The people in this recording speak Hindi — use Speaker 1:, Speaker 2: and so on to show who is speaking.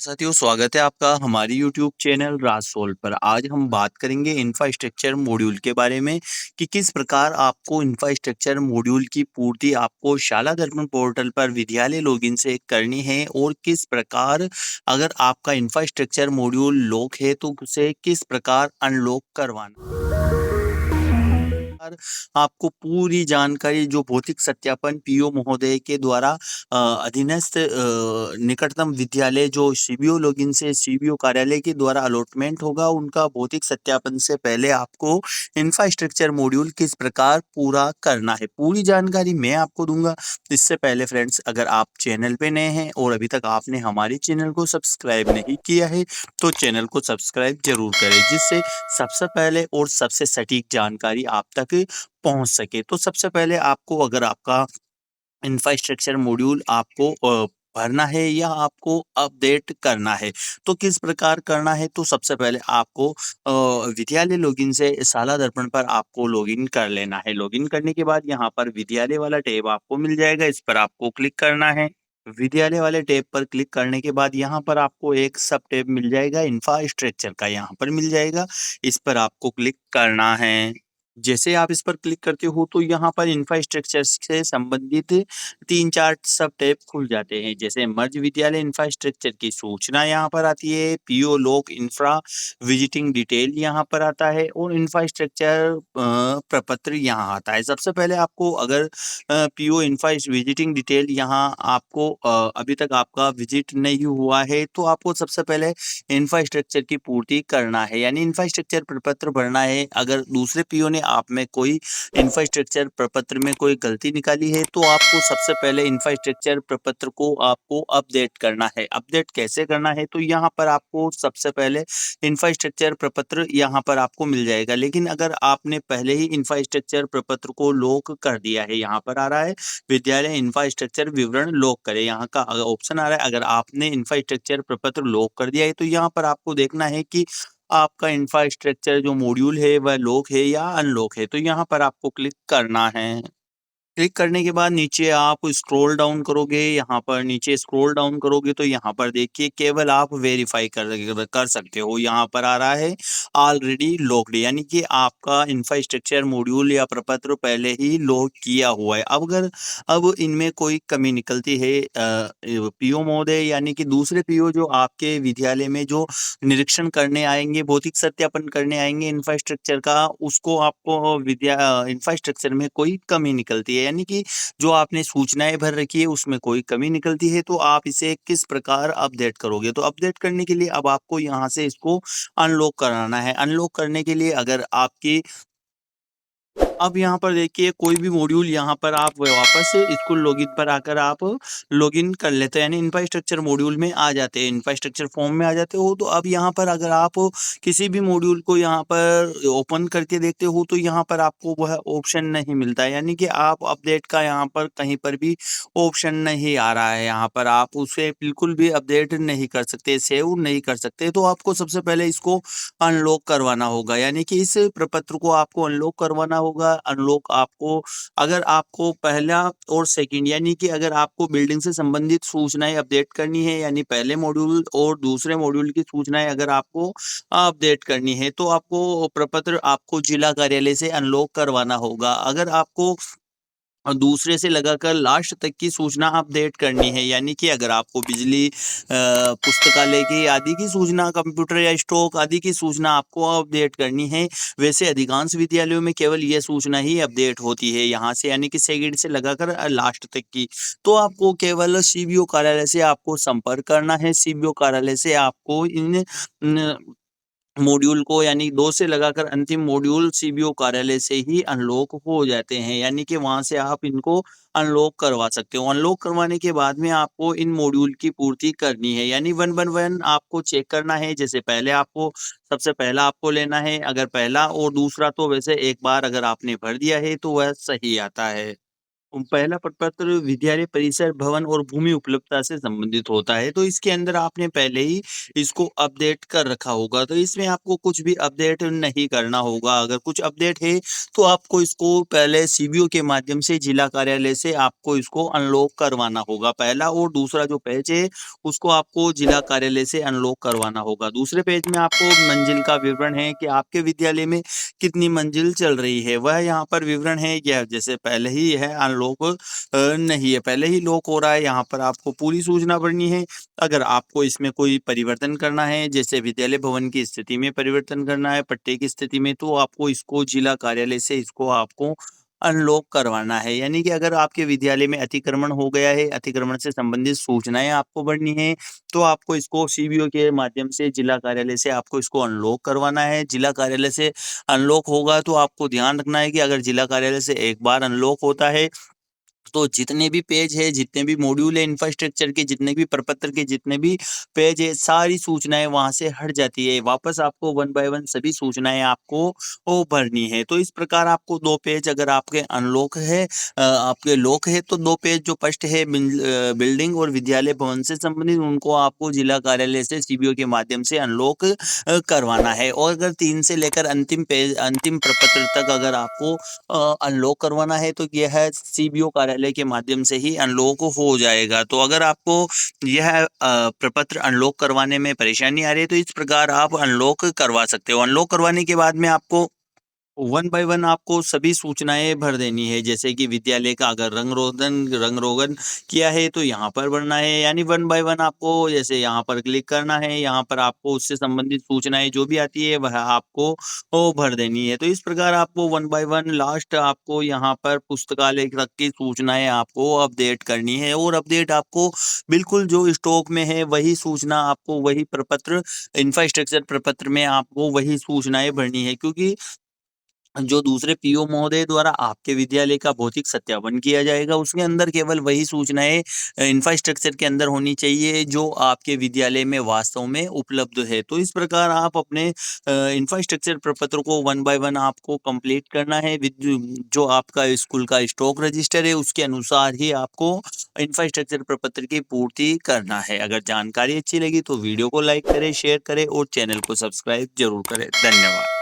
Speaker 1: साथियों, स्वागत है आपका हमारी यूट्यूब चैनल राजसोल पर। आज हम बात करेंगे इंफ्रास्ट्रक्चर मॉड्यूल के बारे में कि किस प्रकार आपको इंफ्रास्ट्रक्चर मॉड्यूल की पूर्ति आपको शाला दर्पण पोर्टल पर विद्यालय लॉगिन से करनी है और किस प्रकार अगर आपका इंफ्रास्ट्रक्चर मॉड्यूल लॉक है तो उसे किस प्रकार अनलॉक करवाना। पर आपको पूरी जानकारी जो भौतिक सत्यापन पीओ महोदय के द्वारा अधीनस्थ निकटतम विद्यालय जो सीबीओ लॉगिन से सीबीओ कार्यालय के द्वारा अलॉटमेंट होगा, उनका भौतिक सत्यापन से पहले आपको इंफ्रास्ट्रक्चर मॉड्यूल किस प्रकार पूरा करना है, पूरी जानकारी मैं आपको दूंगा। इससे पहले फ्रेंड्स, अगर आप चैनल पे नए हैं और अभी तक आपने हमारे चैनल को सब्सक्राइब नहीं किया है तो चैनल को सब्सक्राइब जरूर करें, जिससे सबसे पहले और सबसे सटीक जानकारी आप तक पहुंच सके। तो सबसे पहले आपको, अगर आपका इंफ्रास्ट्रक्चर मॉड्यूल आपको भरना है या आपको अपडेट करना है तो किस प्रकार करना है, तो सबसे पहले आपको विद्यालय लॉगिन से शाला दर्पण पर आपको लॉगिन कर लेना है। लॉगिन करने के बाद यहाँ पर विद्यालय वाला टैब आपको मिल जाएगा, इस पर आपको क्लिक करना है। विद्यालय वाले टैब पर क्लिक करने के बाद यहाँ पर आपको एक सब टैब मिल जाएगा, इंफ्रास्ट्रक्चर का यहाँ पर मिल जाएगा, इस पर आपको क्लिक करना है। जैसे आप इस पर क्लिक करते हो तो यहाँ पर इंफ्रास्ट्रक्चर से संबंधित 3-4 सब टैब खुल जाते हैं। जैसे मर्ज विद्यालय इंफ्रास्ट्रक्चर की सूचना यहाँ पर आती है, पीओ लोक इंफ्रा विजिटिंग डिटेल यहाँ पर आता है और इंफ्रास्ट्रक्चर प्रपत्र यहाँ आता है। सबसे पहले आपको, अगर पीओ इंफ्रा विजिटिंग डिटेल यहाँ आपको अभी तक आपका विजिट नहीं हुआ है तो आपको सबसे पहले इंफ्रास्ट्रक्चर की पूर्ति करना है, यानी इंफ्रास्ट्रक्चर प्रपत्र भरना है। अगर दूसरे पीओ ने आप में कोई इंफ्रास्ट्रक्चर प्रपत्र में कोई गलती निकाली है तो आपको सबसे पहले इंफ्रास्ट्रक्चर प्रपत्र को आपको अपडेट करना है। अपडेट कैसे करना है, तो यहाँ पर आपको सबसे पहले इंफ्रास्ट्रक्चर प्रपत्र यहाँ पर आपको मिल जाएगा। लेकिन अगर आपने पहले ही इंफ्रास्ट्रक्चर प्रपत्र को लॉक कर दिया है, यहाँ पर आ रहा है विद्यालय इंफ्रास्ट्रक्चर विवरण लॉक करें, यहाँ का ऑप्शन आ रहा है। अगर आपने इंफ्रास्ट्रक्चर प्रपत्र लॉक कर दिया है तो यहाँ पर आपको देखना है कि आपका इंफ्रास्ट्रक्चर जो मॉड्यूल है वह लॉक है या अनलॉक है, तो यहाँ पर आपको क्लिक करना है। क्लिक करने के बाद नीचे आप स्क्रॉल डाउन करोगे, यहाँ पर नीचे स्क्रॉल डाउन करोगे तो यहाँ पर देखिए केवल आप वेरीफाई कर सकते हो। यहाँ पर आ रहा है ऑलरेडी लॉक्ड, यानी कि आपका इंफ्रास्ट्रक्चर मॉड्यूल या प्रपत्र पहले ही लॉक किया हुआ है। अब इनमें कोई कमी निकलती है पीओ महोदय, यानी कि दूसरे पीओ जो आपके विद्यालय में जो निरीक्षण करने आएंगे, भौतिक सत्यापन करने आएंगे इंफ्रास्ट्रक्चर का, उसको आपको इंफ्रास्ट्रक्चर में कोई कमी निकलती है, यानी कि जो आपने सूचनाएं भर रखी है उसमें कोई कमी निकलती है तो आप इसे किस प्रकार अपडेट करोगे। तो अपडेट करने के लिए अब आपको यहाँ से इसको अनलॉक कराना है। अनलॉक करने के लिए अगर आपकी, अब यहाँ पर देखिए कोई भी मॉड्यूल यहाँ पर आप वापस स्कूल लॉगिन पर आकर आप लॉगिन कर लेते हैं, यानी इंफ्रास्ट्रक्चर मॉड्यूल में आ जाते हैं, इंफ्रास्ट्रक्चर फॉर्म में आ जाते हो। तो अब यहाँ पर अगर आप किसी भी मॉड्यूल को यहाँ पर ओपन करके देखते हो तो यहाँ पर आपको वह ऑप्शन नहीं मिलता है, यानी कि आप अपडेट का यहाँ पर कहीं पर भी ऑप्शन नहीं आ रहा है। यहाँ पर आप उसे बिल्कुल भी अपडेट नहीं कर सकते, सेव नहीं कर सकते। तो आपको सबसे पहले इसको अनलॉक करवाना होगा, यानी कि इस प्रपत्र को आपको अनलॉक करवाना होगा। अनलॉक आपको, अगर आपको पहला और सेकंड, यानी कि अगर आपको बिल्डिंग से संबंधित सूचनाएं अपडेट करनी है, यानी पहले मॉड्यूल और दूसरे मॉड्यूल की सूचनाएं अगर आपको अपडेट करनी है तो आपको प्रपत्र आपको जिला कार्यालय से अनलॉक करवाना होगा। अगर आपको और दूसरे से लगाकर लास्ट तक की सूचना अपडेट करनी है, यानी कि अगर आपको बिजली, पुस्तकालय की आदि की सूचना, कंप्यूटर या स्टॉक आदि की सूचना आपको अपडेट करनी है, वैसे अधिकांश विद्यालयों में केवल यह सूचना ही अपडेट होती है यहाँ से, यानी कि सेकंड से लगाकर लास्ट तक की। तो आपको केवल सीबीओ कार्यालय से आपको संपर्क करना है। सीबीओ कार्यालय से आपको इन मॉड्यूल को, यानी 2 से लगाकर अंतिम मॉड्यूल सीबीओ कार्यालय से ही अनलॉक हो जाते हैं, यानी कि वहाँ से आप इनको अनलॉक करवा सकते हो। अनलॉक करवाने के बाद में आपको इन मॉड्यूल की पूर्ति करनी है, यानी 1 बाय 1 आपको चेक करना है। जैसे पहले आपको, सबसे पहला आपको लेना है, अगर पहला और दूसरा तो वैसे एक बार अगर आपने भर दिया है तो वह सही आता है। पहला प्रपत्र विद्यालय परिसर, भवन और भूमि उपलब्धता से संबंधित होता है। तो इसके अंदर आपने पहले ही इसको अपडेट कर रखा होगा। तो इसमें आपको कुछ भी अपडेट नहीं करना होगा। अगर कुछ अपडेट है तो आपको इसको पहले सीबीओ के माध्यम से जिला कार्यालय से आपको इसको अनलॉक करवाना होगा पहला, और दूसरा जो पेज है उसको आपको जिला कार्यालय से अनलॉक करवाना होगा। दूसरे पेज में आपको मंजिल का विवरण है कि आपके विद्यालय में कितनी मंजिल चल रही है, वह यहाँ पर विवरण है। यह जैसे पहले ही है अनलॉक नहीं है, पहले ही लॉक हो रहा है, यहाँ पर आपको पूरी सूचना भरनी है। अगर आपको इसमें कोई परिवर्तन करना है, जैसे विद्यालय भवन की स्थिति में परिवर्तन करना है, पट्टे की स्थिति में, तो आपको इसको जिला कार्यालय से इसको आपको अनलॉक करवाना है। यानी कि अगर आपके विद्यालय में अतिक्रमण हो गया है, अतिक्रमण से संबंधित सूचनाएँ आपको भरनी है, तो आपको इसको सीबीओ के माध्यम से जिला कार्यालय से आपको इसको अनलॉक करवाना है। जिला कार्यालय से अनलॉक होगा तो आपको ध्यान रखना है कि अगर जिला कार्यालय से एक बार अनलॉक होता है तो जितने भी पेज है, जितने भी मॉड्यूल है इंफ्रास्ट्रक्चर के, जितने भी प्रपत्र के जितने भी पेज है, सारी सूचनाएँ वहाँ से हट जाती है। वापस आपको वन बाय वन सभी सूचनाएँ आपको वो भरनी है। तो इस प्रकार आपको 2 पेज अगर आपके अनलॉक है आपके लॉक है तो 2 पेज जो फर्स्ट है बिल्डिंग और विद्यालय भवन से संबंधित, उनको आपको जिला कार्यालय से सीबीओ के माध्यम से अनलॉक करवाना है। और अगर 3 से लेकर अंतिम पेज, अंतिम प्रपत्र तक अगर आपको अनलॉक करवाना है तो यह सीबीओ कार्यालय के माध्यम से ही अनलॉक हो जाएगा। तो अगर आपको यह प्रपत्र अनलॉक करवाने में परेशानी आ रही है तो इस प्रकार आप अनलॉक करवा सकते हो। अनलॉक करवाने के बाद में आपको वन बाय वन आपको सभी सूचनाएँ भर देनी है। जैसे कि विद्यालय का अगर रंग-रोगन किया है तो यहाँ पर भरना है। यानी वन बाय वन आपको जैसे यहाँ पर क्लिक करना है, यहाँ पर आपको उससे संबंधित सूचनाएँ जो भी आती है वह आपको वो भर देनी है। तो इस प्रकार आपको वन बाय वन लास्ट आपको यहाँ पर पुस्तकालय तक की सूचनाएँ आपको अपडेट करनी है, और अपडेट आपको बिल्कुल जो स्टॉक में है वही सूचना आपको, वही प्रपत्र इंफ्रास्ट्रक्चर प्रपत्र में आपको वही सूचनाएँ भरनी है। क्योंकि जो दूसरे पीओ महोदय द्वारा आपके विद्यालय का भौतिक सत्यापन किया जाएगा, उसके अंदर केवल वही सूचनाएँ इंफ्रास्ट्रक्चर के अंदर होनी चाहिए जो आपके विद्यालय में वास्तव में उपलब्ध है। तो इस प्रकार आप अपने इंफ्रास्ट्रक्चर प्रपत्र को वन बाय वन आपको कंप्लीट करना है। जो आपका स्कूल का स्टॉक रजिस्टर है उसके अनुसार ही आपको इंफ्रास्ट्रक्चर प्रपत्र की पूर्ति करना है। अगर जानकारी अच्छी लगी तो वीडियो को लाइक करें, शेयर करें और चैनल को सब्सक्राइब ज़रूर करें। धन्यवाद।